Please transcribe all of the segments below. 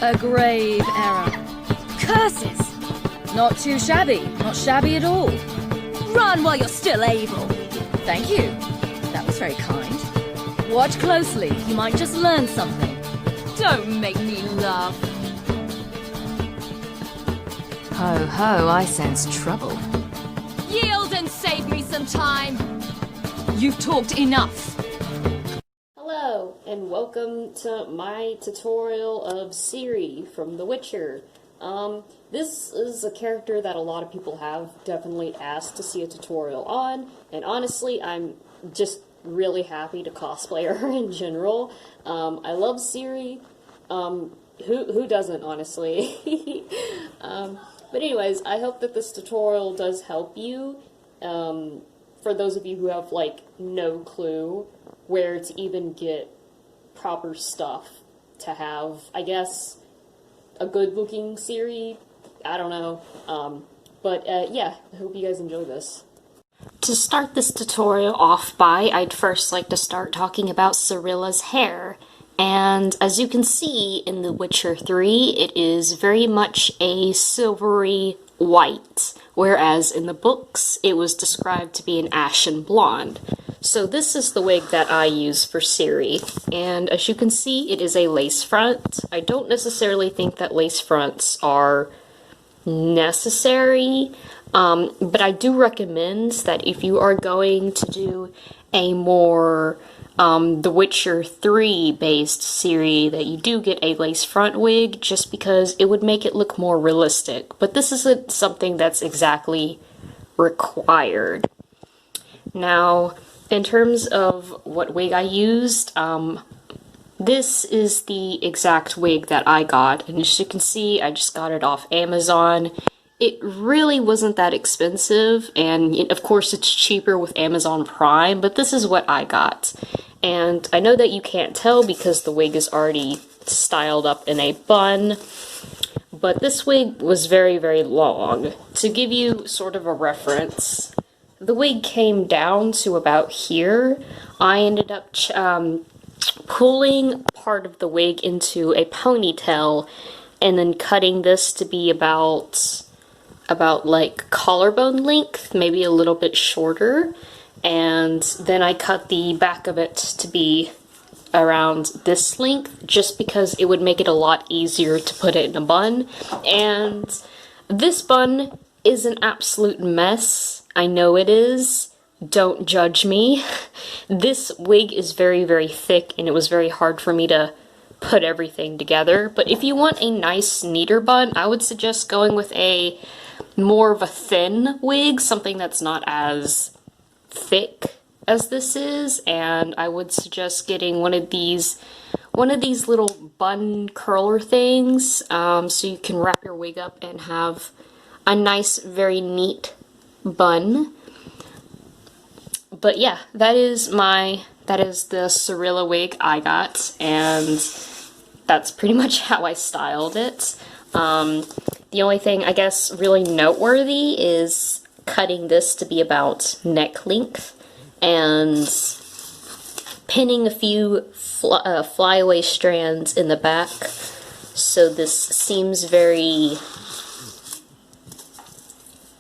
A grave error. Curses! Not too shabby. Not shabby at all. Run while you're still able. Thank you. That was very kind. Watch closely. You might just learn something. Don't make me laugh. Ho ho, I sense trouble. Yield and save me some time. You've talked enough. Hello, and welcome to my tutorial of Ciri from The Witcher. This is a character that a lot of people have definitely asked to see a tutorial on, and honestly, I'm just really happy to cosplay her in general. I love Ciri. Who doesn't, honestly? But anyways, I hope that this tutorial does help you. For those of you who have, like, no clue where to even get proper stuff to have, I guess, a good-looking Ciri. I don't know. Yeah, I hope you guys enjoy this. To start this tutorial off by, I'd first like to start talking about Cirilla's hair. And as you can see in The Witcher 3, it is very much a silvery white, whereas in the books it was described to be an ashen blonde. So this is the wig that I use for Ciri, and as you can see, it is a lace front. I don't necessarily think that lace fronts are necessary, but I do recommend that if you are going to do a more The Witcher 3 based Ciri, that you do get a lace front wig, just because it would make it look more realistic. But this isn't something that's exactly required. Now, in terms of what wig I used, this is the exact wig that I got, and as you can see, I just got it off Amazon. It really wasn't that expensive, and of course it's cheaper with Amazon Prime, but this is what I got. And I know that you can't tell because the wig is already styled up in a bun, but this wig was very, very long. To give you sort of a reference, the wig came down to about here. I ended up pulling part of the wig into a ponytail and then cutting this to be about like collarbone length, maybe a little bit shorter, and then I cut the back of it to be around this length just because it would make it a lot easier to put it in a bun. And this bun is an absolute mess. I know it is. Don't judge me. This wig is very, very thick, and it was very hard for me to put everything together. But if you want a nice, neater bun, I would suggest going with a more of a thin wig, something that's not as thick as this is, and I would suggest getting one of these little bun curler things, so you can wrap your wig up and have a nice, very neat bun. But yeah, that is the Cirilla wig I got, and that's pretty much how I styled it. The only thing, I guess, really noteworthy is cutting this to be about neck length and pinning a few flyaway strands in the back, so this seems very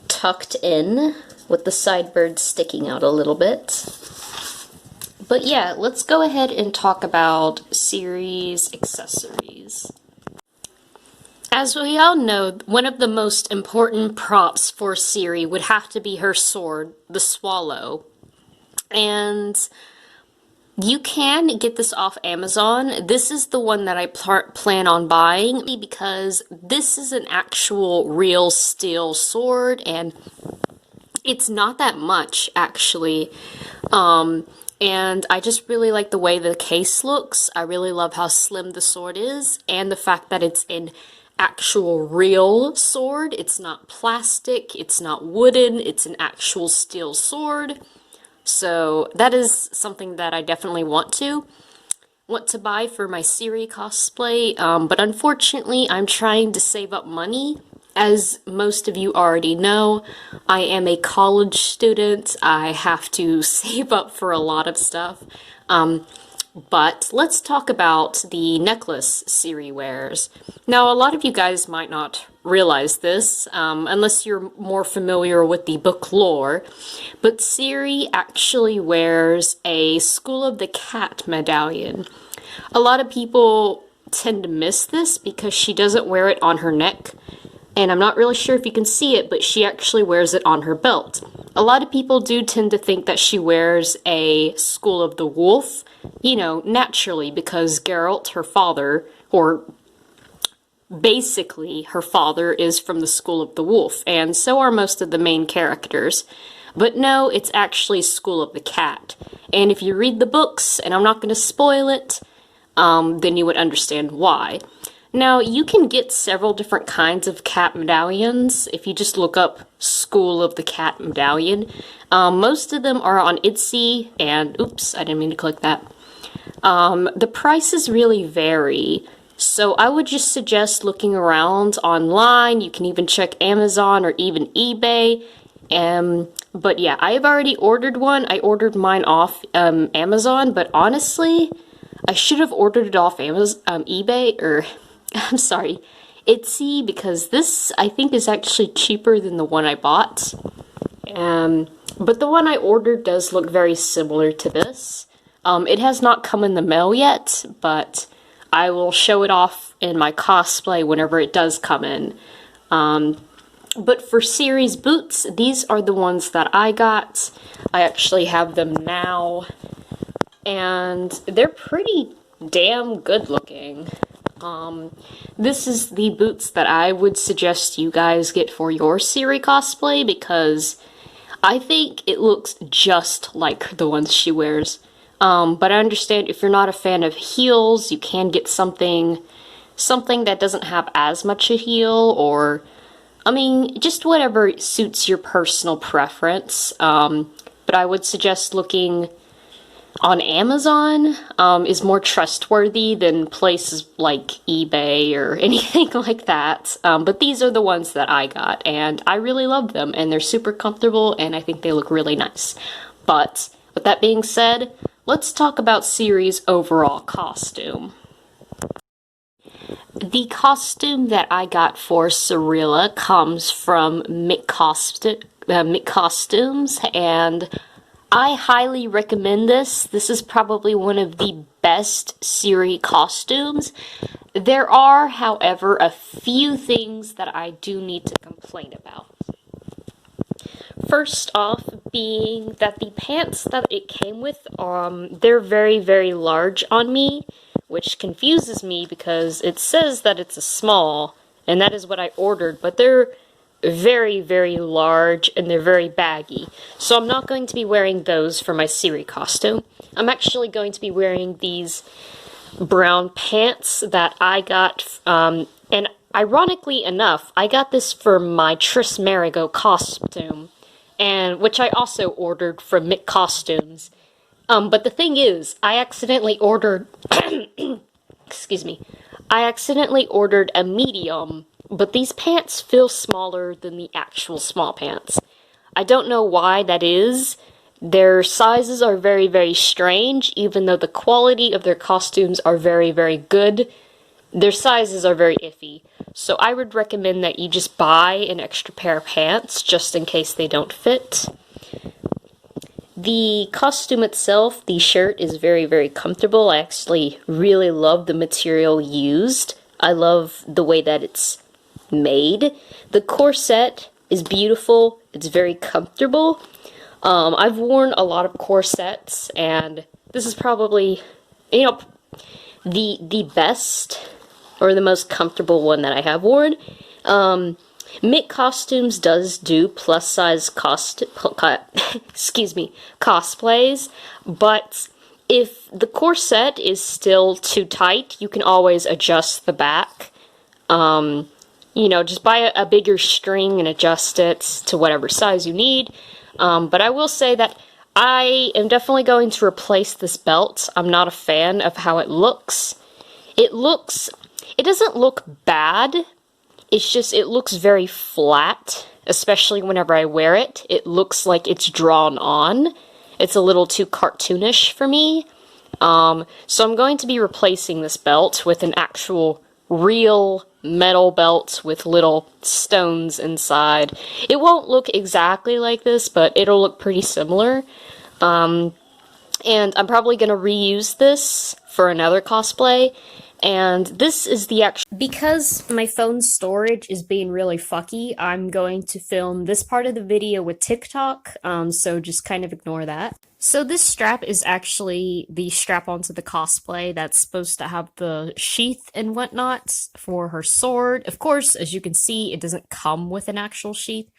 tucked in with the sideburns sticking out a little bit. But yeah, let's go ahead and talk about Ciri's accessories. As we all know, one of the most important props for Ciri would have to be her sword, the Swallow. And you can get this off Amazon. This is the one that I plan on buying because this is an actual real steel sword, and it's not that much, actually. And I just really like the way the case looks. I really love how slim the sword is, and the fact that it's in actual real sword. It's not plastic, it's not wooden, it's an actual steel sword. So that is something that I definitely want to buy for my Ciri cosplay, but unfortunately I'm trying to save up money. As most of you already know, I am a college student. I have to save up for a lot of stuff. But let's talk about the necklace Ciri wears. Now, a lot of you guys might not realize this, unless you're more familiar with the book lore, but Ciri actually wears a School of the Cat medallion. A lot of people tend to miss this because she doesn't wear it on her neck, and I'm not really sure if you can see it, but she actually wears it on her belt. A lot of people do tend to think that she wears a School of the Wolf, you know, naturally, because Geralt, her father, or basically her father, is from the School of the Wolf, and so are most of the main characters. But no, it's actually School of the Cat. And if you read the books, and I'm not going to spoil it, then you would understand why. Now, you can get several different kinds of cat medallions if you just look up School of the Cat medallion. Most of them are on Etsy, and oops, I didn't mean to click that. The prices really vary, so I would just suggest looking around online. You can even check Amazon or even eBay. But yeah, I have already ordered one. I ordered mine off Amazon, but honestly, I should have ordered it off Amazon, eBay, or I'm sorry, Etsy, because this, I think, is actually cheaper than the one I bought. But the one I ordered does look very similar to this. It has not come in the mail yet, but I will show it off in my cosplay whenever it does come in. But for Ciri's boots, these are the ones that I got. I actually have them now, and they're pretty damn good looking. This is the boots that I would suggest you guys get for your Ciri cosplay, because I think it looks just like the ones she wears. But I understand if you're not a fan of heels, you can get something that doesn't have as much a heel, or, I mean, just whatever suits your personal preference. But I would suggest looking on Amazon is more trustworthy than places like eBay or anything like that. But these are the ones that I got, and I really love them, and they're super comfortable, and I think they look really nice. But with that being said, let's talk about Ciri's overall costume. The costume that I got for Cirilla comes from Mick Costumes, and I highly recommend this. This is probably one of the best Ciri costumes. There are, however, a few things that I do need to complain about. First off, being that the pants that it came with, they're very, very large on me, which confuses me because it says that it's a small, and that is what I ordered, but they're very, very large, and they're very baggy. So I'm not going to be wearing those for my Ciri costume. I'm actually going to be wearing these brown pants that I got, and ironically enough, I got this for my Triss Merigo costume, and which I also ordered from Mick Costumes. But the thing is, I accidentally ordered, excuse me, I accidentally ordered a medium, but these pants feel smaller than the actual small pants. I don't know why that is. Their sizes are very, very strange, even though the quality of their costumes are very, very good. Their sizes are very iffy. So I would recommend that you just buy an extra pair of pants, just in case they don't fit. The costume itself, the shirt, is very, very comfortable. I actually really love the material used. I love the way that it's made. The corset is beautiful. It's very comfortable. I've worn a lot of corsets, and this is probably, you know, the best or the most comfortable one that I have worn. Mick Costumes does do plus size cosplays, but if the corset is still too tight, you can always adjust the back. You know, just buy a bigger string and adjust it to whatever size you need. But I will say that I am definitely going to replace this belt. I'm not a fan of how it looks. It doesn't look bad. It's just, it looks very flat, especially whenever I wear it. It looks like it's drawn on. It's a little too cartoonish for me. So I'm going to be replacing this belt with an actual real metal belt with little stones inside. It won't look exactly like this, but it'll look pretty similar. And I'm probably going to reuse this for another cosplay. And this is the actual... Because my phone's storage is being really fucky, I'm going to film this part of the video with TikTok, so just kind of ignore that. So this strap is actually the strap onto the cosplay that's supposed to have the sheath and whatnot for her sword. Of course, as you can see, it doesn't come with an actual sheath.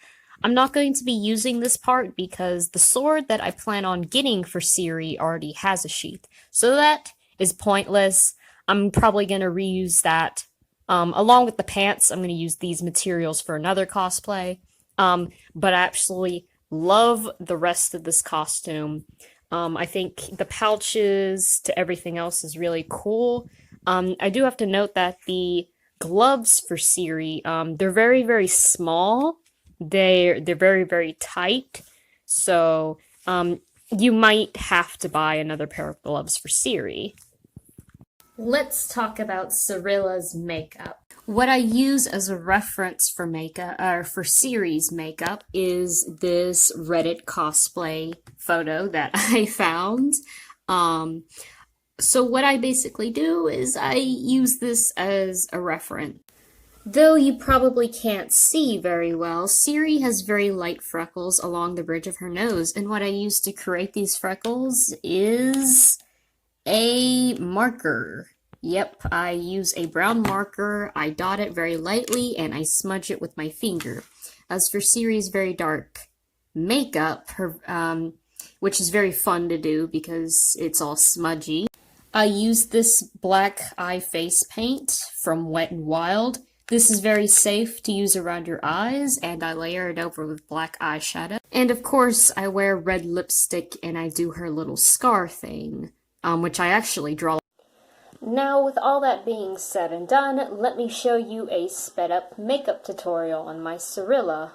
I'm not going to be using this part because the sword that I plan on getting for Ciri already has a sheath. So that is pointless. I'm probably going to reuse that. Along with the pants, I'm going to use these materials for another cosplay. But I absolutely love the rest of this costume. I think the pouches to everything else is really cool. I do have to note that the gloves for Ciri, they're very, very small. They're very, very tight. So you might have to buy another pair of gloves for Ciri. Let's talk about Cirilla's makeup. What I use as a reference for makeup, for Ciri's makeup, is this Reddit cosplay photo that I found. So what I basically do is I use this as a reference. Though you probably can't see very well, Ciri has very light freckles along the bridge of her nose, and what I use to create these freckles is a marker. Yep, I use a brown marker, I dot it very lightly, and I smudge it with my finger. As for Ciri's very dark makeup, which is very fun to do because it's all smudgy, I use this black eye face paint from Wet n Wild. This is very safe to use around your eyes, and I layer it over with black eyeshadow. And of course, I wear red lipstick and I do her little scar thing, which I actually draw. Now, with all that being said and done, let me show you a sped up makeup tutorial on my Cirilla.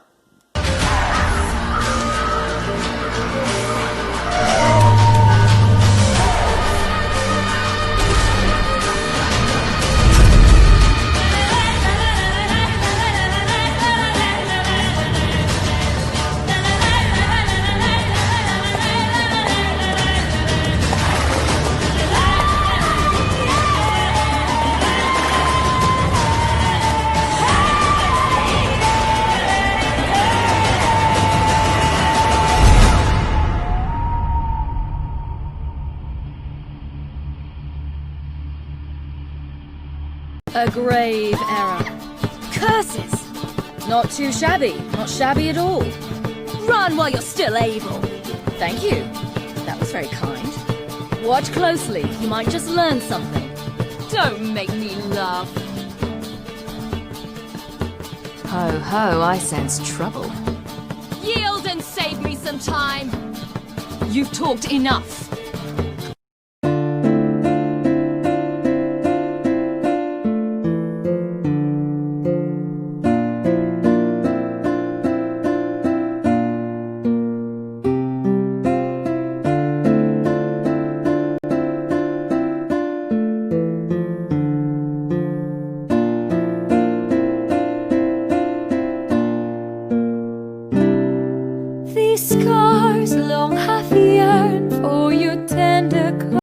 A grave error. Curses! Not too shabby. Not shabby at all. Run while you're still able. Thank you. That was very kind. Watch closely. You might just learn something. Don't make me laugh. Ho ho, I sense trouble. Yield and save me some time. You've talked enough. These scars long have yearned for your tender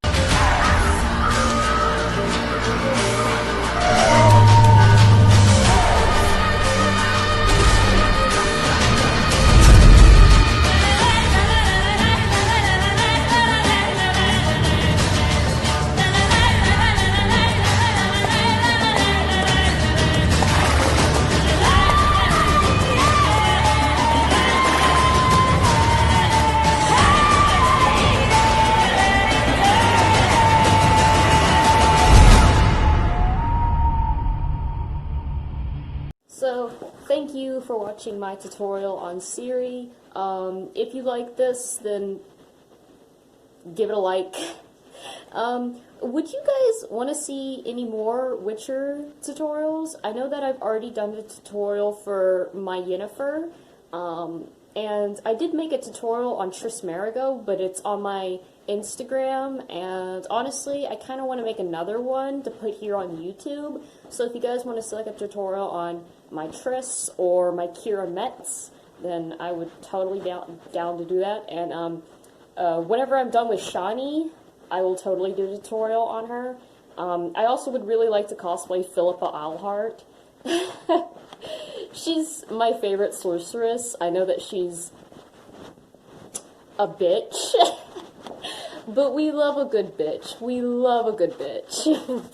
So, thank you for watching my tutorial on Ciri. If you like this, then give it a like. Would you guys want to see any more Witcher tutorials? I know that I've already done a tutorial for my Yennefer, and I did make a tutorial on Triss Merigo, but it's on my Instagram, and honestly, I kind of want to make another one to put here on YouTube. So if you guys want to see like a tutorial on my Triss or my Kira Metz, then I would totally down to do that. And whenever I'm done with Shani, I will totally do a tutorial on her. I also would really like to cosplay Philippa Eilhart. She's my favorite sorceress. I know that she's a bitch. But we love a good bitch. We love a good bitch.